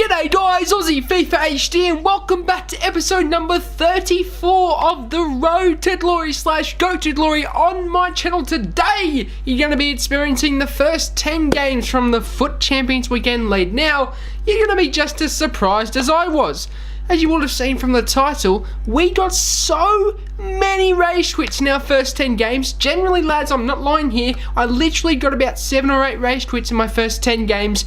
G'day guys, Aussie FIFA HD, and welcome back to episode number 34 of the Road to Glory / Go to Glory on my channel. Today, you're going to be experiencing the first 10 games from the FUT Champions Weekend League. Now, you're going to be just as surprised as I was. As you would have seen from the title, we got so many rage quits in our first 10 games. Generally, lads, I'm not lying here, I literally got about 7 or 8 rage quits in my first 10 games.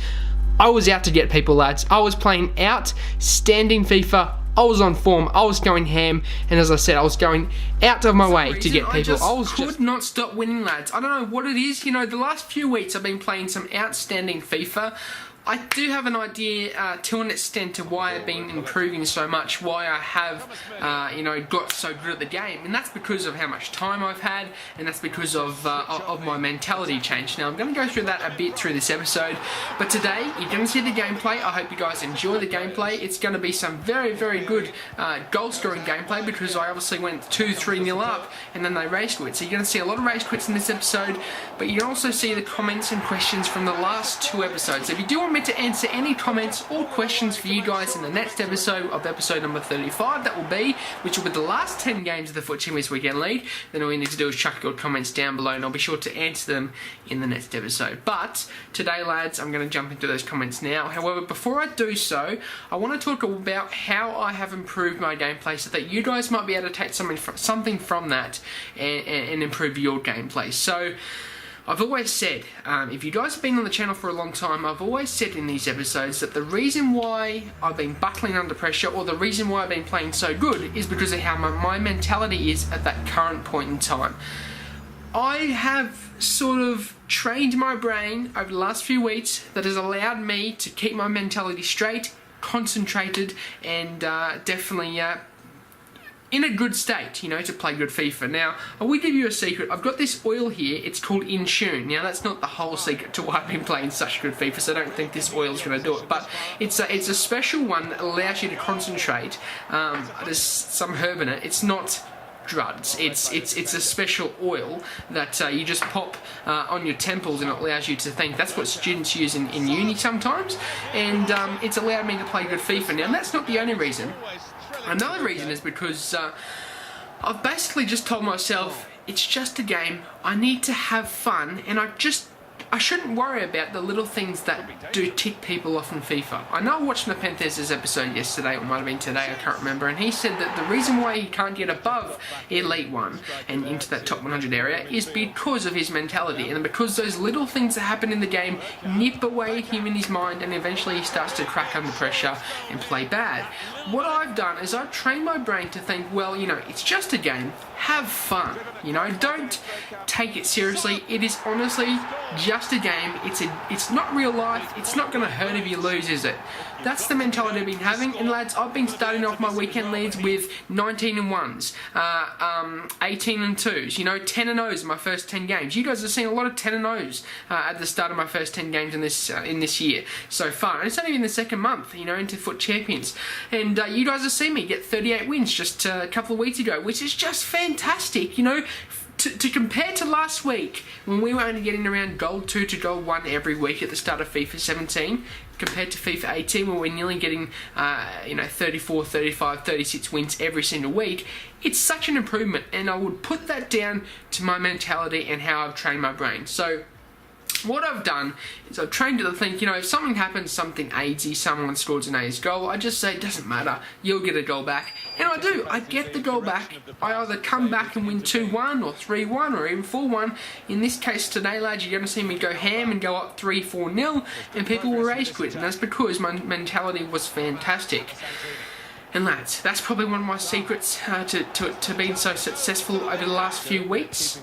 I was out to get people, lads. I was playing outstanding FIFA. I was on form. I was going ham. And as I said, I was going out of my way to get people. I could not stop winning, lads. I don't know what it is. You know, the last few weeks I've been playing some outstanding FIFA. I do have an idea to an extent to why I've been improving so much, why I have, got so good at the game, and that's because of how much time I've had, and that's because of my mentality change. Now, I'm going to go through that a bit through this episode, but today, you're going to see the gameplay. I hope you guys enjoy the gameplay. It's going to be some very, very good goal-scoring gameplay, because I obviously went 2-3-0 up, and then they rage quit. So you're going to see a lot of rage quits in this episode, but you can also see the comments and questions from the last 2 episodes. So if you do want me to answer any comments or questions for you guys in the next episode of episode number 35, which will be the last 10 games of the FUT Champions Weekend League, then all you need to do is chuck your comments down below and I'll be sure to answer them in the next episode. But today, lads, I'm going to jump into those comments now. However, before I do so, I want to talk about how I have improved my gameplay so that you guys might be able to take something from that and improve your gameplay. So, I've always said, if you guys have been on the channel for a long time, I've always said in these episodes that the reason why I've been buckling under pressure, or the reason why I've been playing so good, is because of how my mentality is at that current point in time. I have sort of trained my brain over the last few weeks that has allowed me to keep my mentality straight, concentrated, and definitely in a good state, you know, to play good FIFA. Now, I will give you a secret. I've got this oil here. It's called Intune. Now, that's not the whole secret to why I've been playing such good FIFA, so I don't think this oil is going to do it. But it's a special one that allows you to concentrate. There's some herb in it. It's not drugs. It's a special oil that you just pop on your temples, and it allows you to think. That's what students use in uni sometimes, and it's allowed me to play good FIFA. Now, that's not the only reason. Another reason is because I've basically just told myself, it's just a game, I need to have fun, and I shouldn't worry about the little things that do tick people off in FIFA. I know I watched Nepenthes' episode yesterday, or it might have been today, I can't remember, and he said that the reason why he can't get above Elite 1 and into that top 100 area is because of his mentality, and because those little things that happen in the game nip away at him in his mind, and eventually he starts to crack under pressure and play bad. What I've done is I've trained my brain to think, well, you know, it's just a game, have fun, you know, don't take it seriously. It is honestly just a game. It's not real life. It's not going to hurt if you lose, is it? That's the mentality I've been having, and lads, I've been starting off my weekend leads with 19 and 1s, 18 and 2s, you know, 10 and 0s in my first 10 games. You guys have seen a lot of 10 and 0s at the start of my first 10 games in this year so far, and it's only been the second month, you know, into FUT Champions, and you guys have seen me get 38 wins just a couple of weeks ago, which is just fantastic, you know. To compare to last week, when we were only getting around Gold 2 to Gold 1 every week at the start of FIFA 17, compared to FIFA 18, where we're nearly getting 34, 35, 36 wins every single week, it's such an improvement, and I would put that down to my mentality and how I've trained my brain. So, what I've done is I've trained it to think, you know, if something happens, something AIDSy, someone scores an AIDS goal, I just say, it doesn't matter, you'll get a goal back. And I do, I get the goal back. I either come back and win 2-1 or 3-1 or even 4-1. In this case today, lads, you're going to see me go ham and go up 3-4-0, and people will rage quit, and that's because my mentality was fantastic. And lads, that's probably one of my secrets to being so successful over the last few weeks.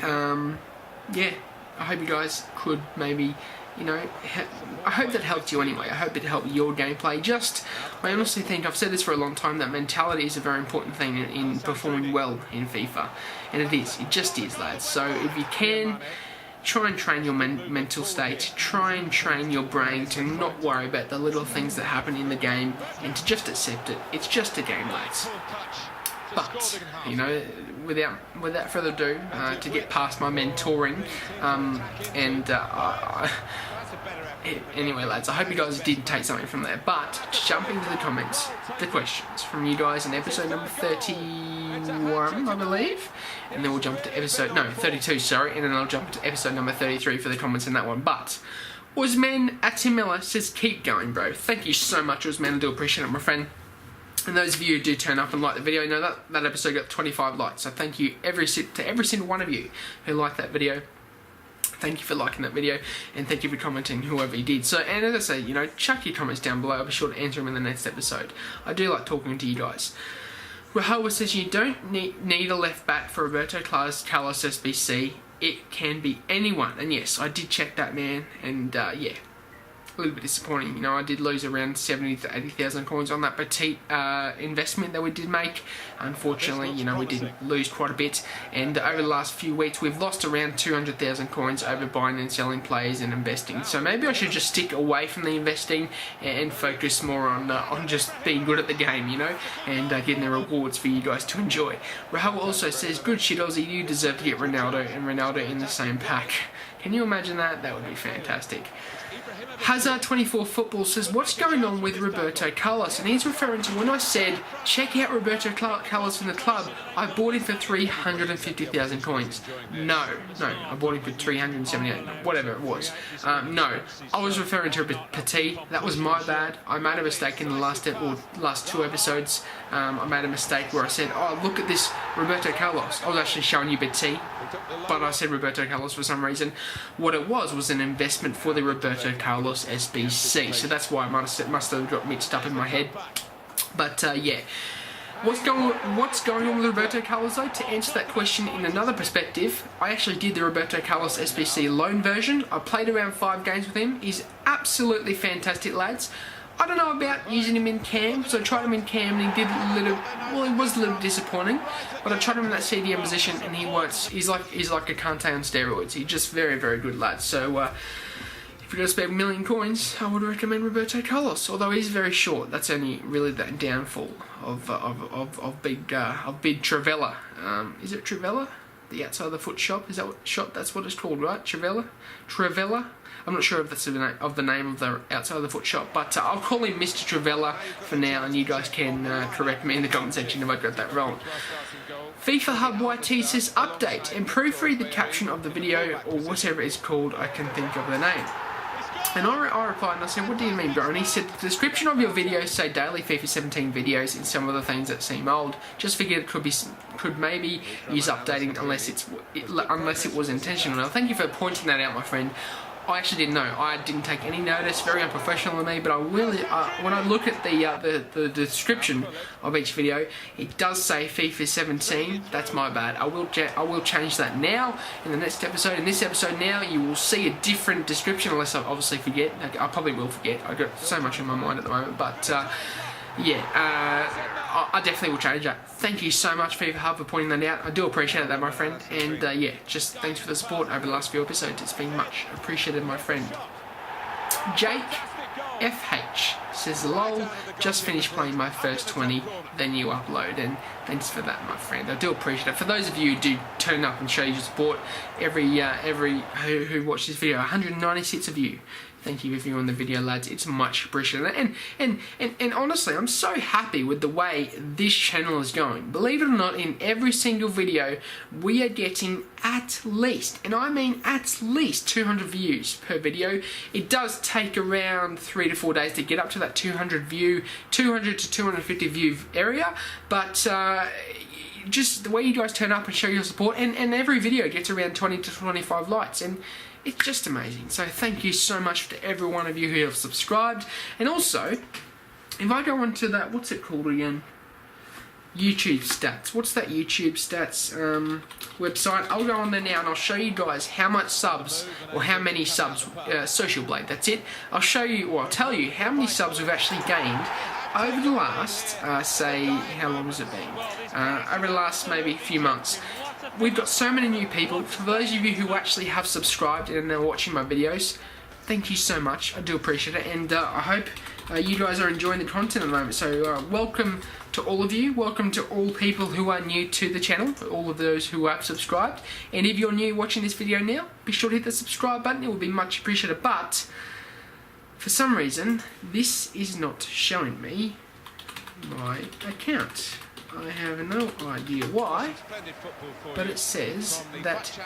Yeah. I hope you guys could maybe, you know, I hope that helped you anyway. I hope it helped your gameplay. I honestly think, I've said this for a long time, that mentality is a very important thing in performing well in FIFA. And it is. It just is, lads. So if you can, try and train your mental state. Try and train your brain to not worry about the little things that happen in the game and to just accept it. It's just a game, lads. But, you know, without further ado, to get past my mentoring, Anyway, lads, I hope you guys did take something from there. But jumping to the comments, the questions from you guys in episode number 31, I believe, and then we'll jump to episode 32, sorry, and then I'll jump to episode number 33 for the comments in that one. But Usman Atimella says, "Keep going, bro." Thank you so much, Usman. I do appreciate it, my friend. And those of you who do turn up and like the video, know that episode got 25 likes. So thank you to every single one of you who liked that video. Thank you for liking that video, and thank you for commenting, whoever you did. So, and as I say, you know, chuck your comments down below. I'll be sure to answer them in the next episode. I do like talking to you guys. Rahul says, "You don't need a left back for Roberto Carlos SBC. It can be anyone." And yes, I did check that, man. And yeah, a little bit disappointing. You know, I did lose around 70 to 80,000 coins on that petite investment that we did make. Unfortunately, you know, we did lose quite a bit. And over the last few weeks, we've lost around 200,000 coins over buying and selling players and investing. So maybe I should just stick away from the investing and focus more on just being good at the game, you know, and getting the rewards for you guys to enjoy. Rahul also says, "Good shit, Aussie. You deserve to get Ronaldo and Ronaldo in the same pack." Can you imagine that? That would be fantastic. Hazard24 Football says, "What's going on with Roberto Carlos?" And he's referring to when I said, check out Roberto Carlos in the club, I bought him for 350,000 coins. No, I bought him for 378, whatever it was. No, I was referring to Petit. That was my bad. I made a mistake in the last two episodes. I made a mistake where I said, "Oh, look at this Roberto Carlos." I was actually showing you Petit, but I said Roberto Carlos for some reason. What it was an investment for the Roberto Carlos SBC, so that's why I must have got mixed up in my head. But yeah, what's going on with Roberto Carlos though? To answer that question in another perspective, I actually did the Roberto Carlos SBC loan version. I played around 5 games with him. He's absolutely fantastic, lads. I don't know about using him in cam, so I tried him in cam and he did he was a little disappointing, but I tried him in that CDM position and he's like a Kante on steroids. He's just very, very good, lads. So if you're going to spend 1 million coins, I would recommend Roberto Carlos, although he's very short. That's only really the downfall of big Trivella. Is it Trivella? The outside of the foot shop? Is that what that's what it's called, right? Trivella? I'm not sure if that's the name of the outside of the foot shop, but I'll call him Mr. Trivella for now, and you guys can correct me in the comment section if I got that wrong. FIFA Hub YT says, "Update and proofread the caption of the video," or whatever it's called. I can think of the name. And I replied and I said, "What do you mean, bro?" And he said, "The description of your videos say daily FIFA 17 videos and some of the things that seem old. Just figured it could maybe use updating unless it was intentional." Now, thank you for pointing that out, my friend. I actually didn't know. I didn't take any notice. Very unprofessional of me. But I will. When I look at the description of each video, it does say FIFA 17. That's my bad. I will change that now in the next episode. In this episode now, you will see a different description, unless I obviously forget. I probably will forget. I've got so much in my mind at the moment. But yeah, I definitely will change that. Thank you so much, FIFA Hub, for pointing that out. I do appreciate that, my friend. And yeah, just thanks for the support over the last few episodes. It's been much appreciated, my friend. Jake FH says, "Lol, just finished playing my first 20, then you upload." And thanks for that, my friend. I do appreciate it. For those of you who do turn up and show your support, who watched this video, 196 of you. Thank you for viewing the video, lads. It's much appreciated. And honestly, I'm so happy with the way this channel is going. Believe it or not, in every single video, we are getting at least, and I mean at least, 200 views per video. It does take around 3 to 4 days to get up to that 200 to 250 view area, but just the way you guys turn up and show your support, and every video gets around 20 to 25 likes, and it's just amazing. So thank you so much to every one of you who have subscribed. And also, if I go onto that, what's it called again? YouTube stats. What's that YouTube stats website? I'll go on there now and I'll show you guys how much subs, or how many subs, Social Blade, that's it. I'll show you, or I'll tell you how many subs we've actually gained over the last, say, how long has it been? Over the last maybe few months. We've got so many new people. For those of you who actually have subscribed and are watching my videos, thank you so much. I do appreciate it, and I hope you guys are enjoying the content at the moment. So welcome to all of you. Welcome to all people who are new to the channel, all of those who have subscribed. And if you're new watching this video now, be sure to hit the subscribe button. It will be much appreciated. But for some reason, this is not showing me my account. I have no idea why, but it says that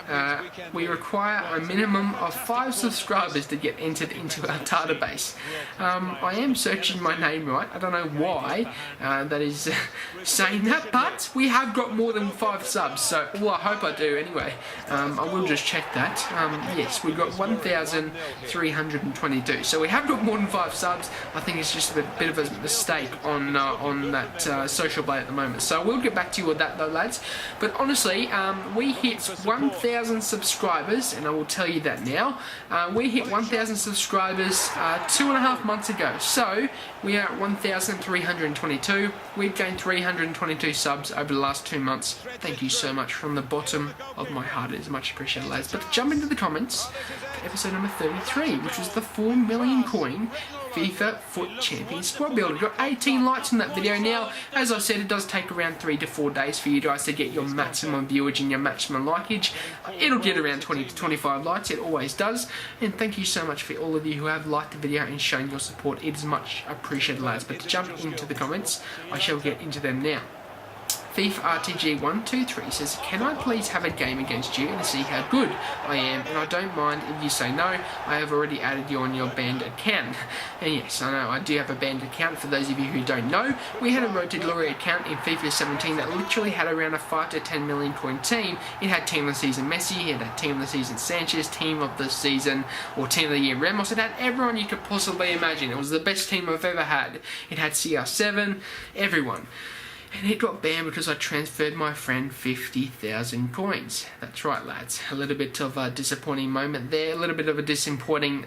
we require a minimum of 5 subscribers to get entered into our database. I am searching my name right. I don't know why that is saying that, but we have got more than 5 subs, so well, I hope I do anyway. I will just check that. Yes, we've got 1,322, so we have got more than 5 subs. I think it's just a bit of a mistake on that social blade at the moment. So we'll get back to you with that though, lads. But honestly, we hit 1,000 subscribers, and I will tell you that now. We hit 1,000 subscribers 2.5 months ago. So we are at 1,322. We've gained 322 subs over the last 2 months. Thank you so much from the bottom of my heart. It is much appreciated, lads. But jump into the comments for episode number 33, which was the 4 million coin FIFA Foot Champions Squad Builder. We've got 18 likes on that video now. As I said, it does take around 3 to 4 days for you guys to get your maximum viewage and your maximum likeage. It'll get around 20 to 25 likes, it always does. And thank you so much for all of you who have liked the video and shown your support. It is much appreciated, lads. But to jump into the comments, I shall get into them now. Fifa RTG123 says, can I please have a game against you and see how good I am? And I don't mind if you say no. I have already added you on your banned account. And yes, I know I do have a banned account. For those of you who don't know, we had a Road to Glory account in FIFA 17 that literally had around a 5 to 10 million coin team. It had Team of the Season Messi, it had Team of the Season Sanchez, Team of the Season or Team of the Year Ramos. It had everyone you could possibly imagine. It was the best team I've ever had. It had CR7, everyone. And it got banned because I transferred my friend 50,000 coins. That's right, lads. A little bit of a disappointing moment there. A little bit of a disappointing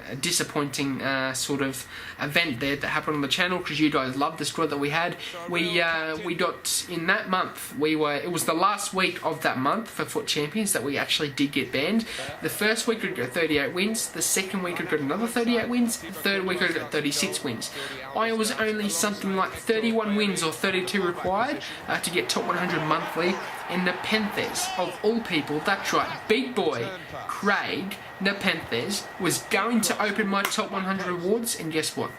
sort of event there that happened on the channel, because you guys loved the squad that we had. We got in that month. It was the last week of that month for Foot Champions that we actually did get banned. The first week we got 38 wins. The second week we got another 38 wins. The third week we got 36 wins. I was only something like 31 wins or 32 required to get top 100 monthly, and Nepenthes, of all people, that's right, big boy Craig Nepenthes was going to open my top 100 rewards, and guess what?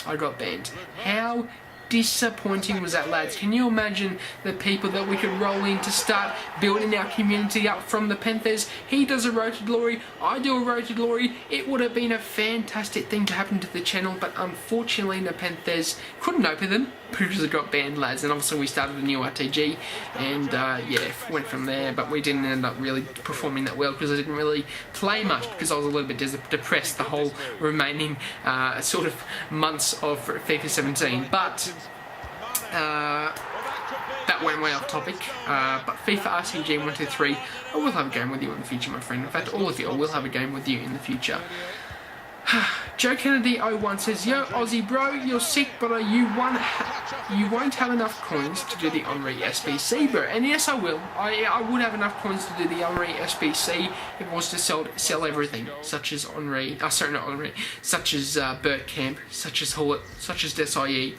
I got banned. How disappointing was that, lads? Can you imagine the people that we could roll in to start building our community up from the Panthers? He does a Road to Glory, I do a Road to Glory. It would have been a fantastic thing to happen to the channel, but unfortunately the Panthers couldn't open them because it got banned, lads. And obviously we started a new RTG, and yeah, went from there, but we didn't end up really performing that well because I didn't really play much because I was a little bit depressed the whole remaining sort of months of FIFA 17. But that went way off topic, but FIFA RTG 123, I will have a game with you in the future, my friend. In fact, all of you, I will have a game with you in the future. Joe Kennedy 01 says, yo Aussie bro, you're sick, but you won't have enough coins to do the Henry SBC, bro. And yes, I will. I would have enough coins to do the Henry SBC if it was to sell everything, such as Henry, sorry, not Henry, such as Bergkamp, such as Hullet, such as Desai,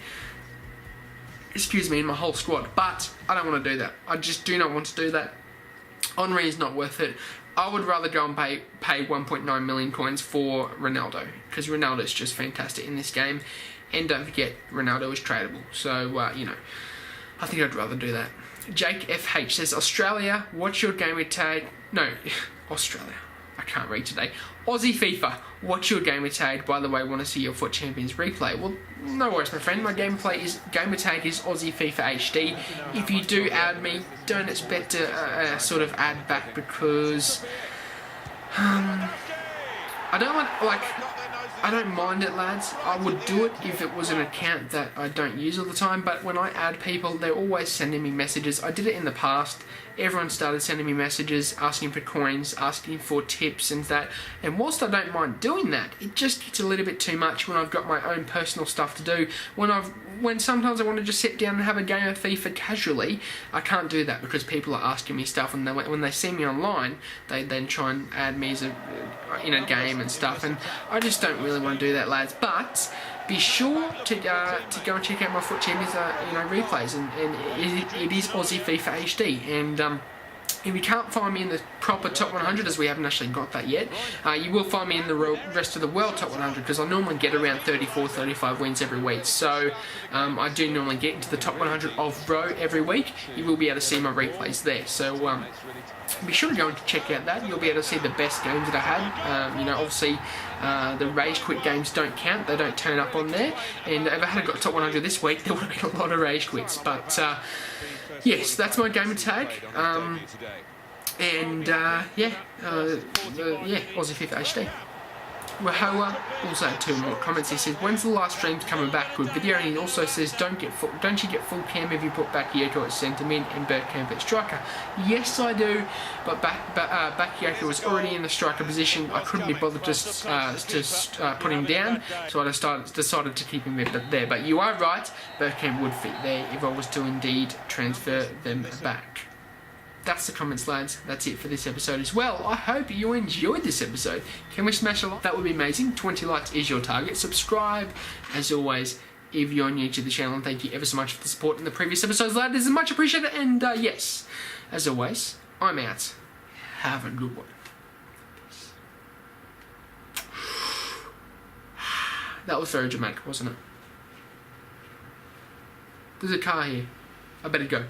excuse me, in my whole squad. But I don't want to do that. I just do not want to do that. Henry is not worth it. I would rather go and pay 1.9 million coins for Ronaldo, because Ronaldo is just fantastic in this game. And don't forget, Ronaldo is tradable. So, you know, I think I'd rather do that. Jake FH says, Australia, what's your gamer tag? No, Australia. I can't read today. Aussie FIFA, what's your gamer tag? By the way, I want to see your Foot Champions replay. Well, no worries, my friend. My gamer tag is Aussie FIFA HD. If you do add me, don't expect a sort of add back, because I don't mind it, lads. I would do it if it was an account that I don't use all the time, but when I add people, they're always sending me messages. I did it in the past. Everyone started sending me messages, asking for coins, asking for tips and that. And whilst I don't mind doing that, it just gets a little bit too much when I've got my own personal stuff to do. When sometimes I want to just sit down and have a game of FIFA casually, I can't do that because people are asking me stuff, and when they see me online, they then try and add me as in a game and stuff, and I just don't really want to do that, lads. But be sure to go and check out my Foot Champions replays, and it is Aussie FIFA HD, and if you can't find me in the proper top 100, as we haven't actually got that yet, you will find me in the rest of the world top 100, because I normally get around 34, 35 wins every week. So I do normally get into the top 100 of Row every week. You will be able to see my replays there. So be sure to go and check out that. You'll be able to see the best games that I had. Obviously the rage quit games don't count. They don't turn up on there. And if I had got top 100 this week, there would have been a lot of rage quits. But yes, that's my gamer tag. Aussie FIFA HD. Wahoa also had 2 more comments. He says, when's the last stream's coming back with video? And he also says, don't you get full cam if you put Bakayoko at centre mid and Bergkamp at striker? Yes, I do, but Bakayoko was already in the striker position. I couldn't be bothered to put him down, so I decided to keep him there. But you are right, Bergkamp would fit there if I was to indeed transfer them back. That's the comments, lads. That's it for this episode as well. I hope you enjoyed this episode. Can we smash a like? That would be amazing. 20 likes is your target. Subscribe, as always, if you're new to the channel. And thank you ever so much for the support in the previous episodes, lads. This is much appreciated. And yes, as always, I'm out. Have a good one. Peace. That was very dramatic, wasn't it? There's a car here. I better go.